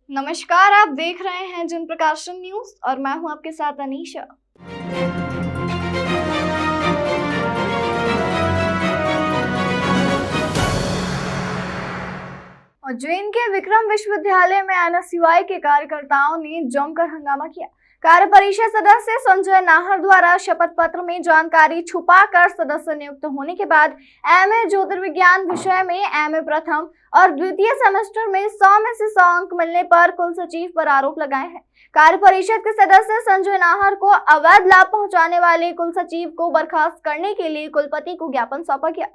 नमस्कार, आप देख रहे हैं जन प्रकाशन न्यूज और मैं हूं आपके साथ अनीशा। उज्जैन के विक्रम विश्वविद्यालय में एनएसयूआई के कार्यकर्ताओं ने जमकर हंगामा किया। कार्य परिषद सदस्य संजय नाहर द्वारा शपथ पत्र में जानकारी छुपाकर सदस्य नियुक्त होने के बाद एमए ज्योतिर्विज्ञान विषय में एमए प्रथम और द्वितीय सेमेस्टर में 100 में से 100 अंक मिलने पर कुल सचिव पर आरोप लगाए हैं। कार्य परिषद के सदस्य संजय नाहर को अवैध लाभ पहुंचाने वाले कुल सचिव को बर्खास्त करने के लिए कुलपति को ज्ञापन सौंपा गया।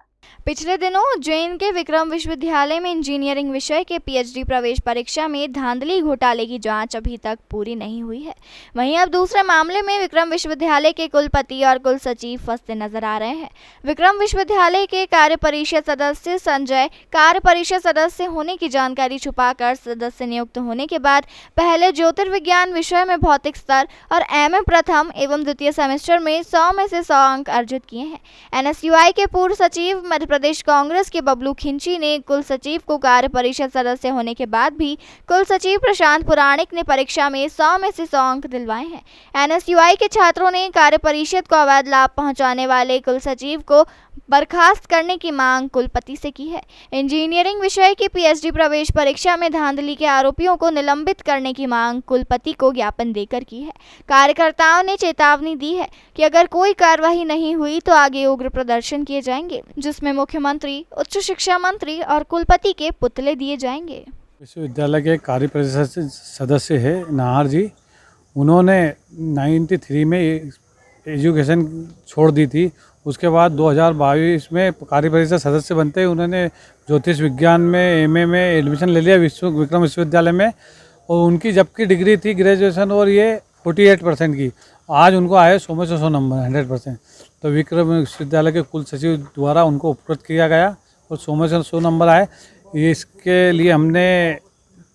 पिछले दिनों उज्जैन के विक्रम विश्वविद्यालय में इंजीनियरिंग विषय के पीएचडी प्रवेश परीक्षा में धांधली घोटाले की जांच अभी तक पूरी नहीं हुई है। वहीं अब दूसरे मामले में विक्रम विश्वविद्यालय के कुलपति और कुल सचिव फंसते नजर आ रहे हैं। विक्रम विश्वविद्यालय के कार्य परिषद सदस्य संजय कार्य परिषद सदस्य होने की जानकारी छुपाकर सदस्य नियुक्त होने के बाद पहले ज्योतिर्विज्ञान विषय में भौतिक स्तर और एमए प्रथम एवं द्वितीय सेमेस्टर में 100 में से 100 अंक अर्जित किए हैं। एनएसयूआई के पूर्व सचिव मध्य प्रदेश कांग्रेस के बबलू खिंची ने कुल सचिव को कार्य परिषद सदस्य होने के बाद भी कुल सचिव प्रशांत पुराणिक ने परीक्षा में 100 में से 100 अंक दिलवाए हैं। एनएसयूआई के छात्रों ने कार्य परिषद को अवैध लाभ पहुंचाने वाले कुल सचिव को बर्खास्त करने की मांग कुलपति से की है। इंजीनियरिंग विषय की पीएचडी प्रवेश परीक्षा में धांधली के आरोपियों को निलंबित करने की मांग कुलपति को ज्ञापन देकर की है। कार्यकर्ताओं ने चेतावनी दी है कि अगर कोई कार्रवाई नहीं हुई तो आगे उग्र प्रदर्शन किए जाएंगे, जिसमें मुख्यमंत्री, उच्च शिक्षा मंत्री और कुलपति के पुतले दिए जाएंगे। विश्वविद्यालय के कार्य परिषद सदस्य है नाहर जी। उन्होंने 93 में एजुकेशन छोड़ दी थी। उसके बाद 2022 में कार्य परिषद सदस्य बनते ही उन्होंने ज्योतिष विज्ञान में एमए में एडमिशन ले लिया विक्रम विश्वविद्यालय में। और उनकी जबकि डिग्री थी ग्रेजुएशन और ये 48% की, आज उनको आए 100 में से 100 नंबर 100%। तो विक्रम विश्वविद्यालय के कुल सचिव द्वारा उनको उपकृत किया गया और 100 में से 100 नंबर आए। इसके लिए हमने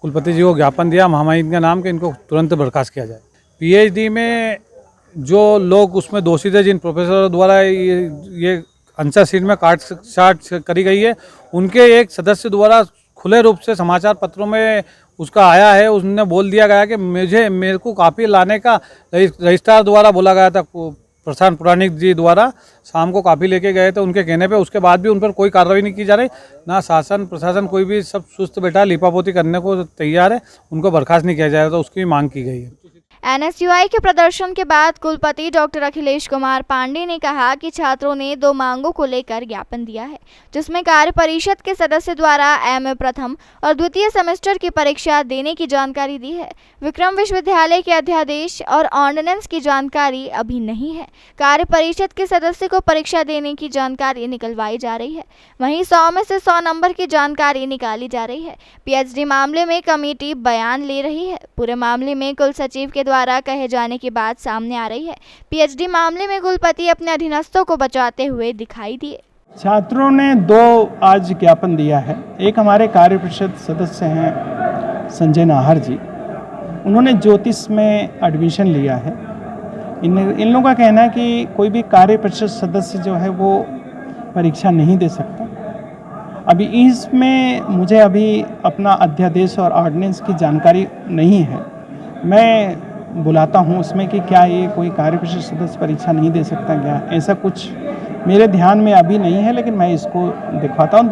कुलपति जी को ज्ञापन दिया महामहिम के नाम के, इनको तुरंत बर्खास्त किया जाए। पीएचडी में जो लोग उसमें दोषी थे, जिन प्रोफेसरों द्वारा ये आंसर शीट में काट छाट करी गई है, उनके एक सदस्य द्वारा खुले रूप से समाचार पत्रों में उसका आया है। उसने बोल दिया गया कि मेरे को कापी लाने का रजिस्ट्रार द्वारा बोला गया था। प्रशांत पुराणिक जी द्वारा शाम को कापी लेके गए थे उनके कहने पे। उसके बाद भी उन पर कोई कार्रवाई नहीं की जा रही, ना शासन प्रशासन कोई भी, सब सुस्त बैठा लिपापोती करने को तैयार है। उनको बर्खास्त नहीं किया जाएगा, तो उसकी मांग की गई है। एनएसयूआई के प्रदर्शन के बाद कुलपति डॉक्टर अखिलेश कुमार पांडे ने कहा कि छात्रों ने 2 मांगों को लेकर ज्ञापन दिया है, जिसमें कार्य परिषद के सदस्य द्वारा एमए प्रथम और द्वितीय सेमेस्टर की परीक्षा देने की जानकारी दी है। विक्रम विश्वविद्यालय के अध्यादेश और ऑर्डिनेंस की जानकारी अभी नहीं है। कार्य परिषद के सदस्य को परीक्षा देने की जानकारी निकलवाई जा रही है। वहीं 100 में से 100 नंबर की जानकारी निकाली जा रही है। पीएचडी मामले में कमेटी बयान ले रही है। पूरे मामले में कुल सचिव के द्वारा कहे जाने की बात सामने आ रही है। पीएचडी मामले में कुलपति अपने अधीनस्थों को बचाते हुए दिखाई दिए। छात्रों ने 2 आज ज्ञापन दिया है। एक हमारे कार्य परिषद सदस्य हैं संजय नाहर जी, उन्होंने ज्योतिष में एडमिशन लिया है। इन लोगों का कहना है कि कोई भी कार्य परिषद सदस्य जो है वो परीक्षा नहीं दे सकता। अभी इसमें मुझे अभी अपना अध्यादेश और ऑर्डिनेंस की जानकारी नहीं है। मैं बुलाता हूँ उसमें कि क्या ये कोई कार्य परिषद सदस्य परीक्षा नहीं दे सकता, क्या ऐसा कुछ मेरे ध्यान में अभी नहीं है, लेकिन मैं इसको दिखवाता हूँ।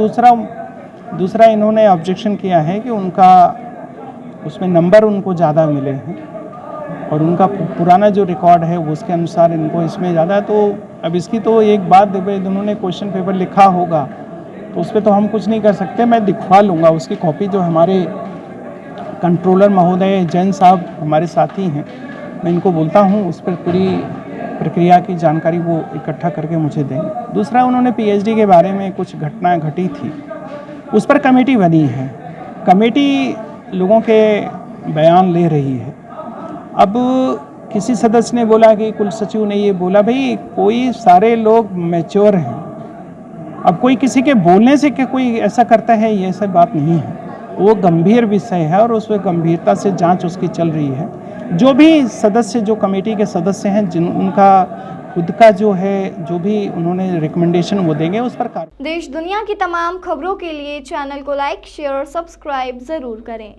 दूसरा इन्होंने ऑब्जेक्शन किया है कि उनका उसमें नंबर उनको ज़्यादा मिले हैं और उनका पुराना जो रिकॉर्ड है उसके अनुसार इनको इसमें ज़्यादा है। तो अब इसकी तो एक बात, उन्होंने क्वेश्चन पेपर लिखा होगा तो उस पर तो हम कुछ नहीं कर सकते। मैं दिखवा लूँगा उसकी कॉपी, जो हमारे कंट्रोलर महोदय जैन साहब हमारे साथी हैं, मैं इनको बोलता हूँ उस पर पूरी प्रक्रिया की जानकारी वो इकट्ठा करके मुझे देंगे। दूसरा, उन्होंने पीएचडी के बारे में कुछ घटनाएं घटी थी, उस पर कमेटी बनी है। कमेटी लोगों के बयान ले रही है। अब किसी सदस्य ने बोला कि कुल सचिव ने ये बोला, भाई कोई सारे लोग मैच्योर हैं। अब कोई किसी के बोलने से क्या कोई ऐसा करता है, ये सब बात नहीं है। वो गंभीर विषय है और उस पर गंभीरता से जांच उसकी चल रही है। जो भी सदस्य, जो कमेटी के सदस्य हैं, उनका खुद का जो है, जो भी उन्होंने रिकमेंडेशन वो देंगे उस पर कार्य। देश दुनिया की तमाम खबरों के लिए चैनल को लाइक, शेयर और सब्सक्राइब जरूर करें।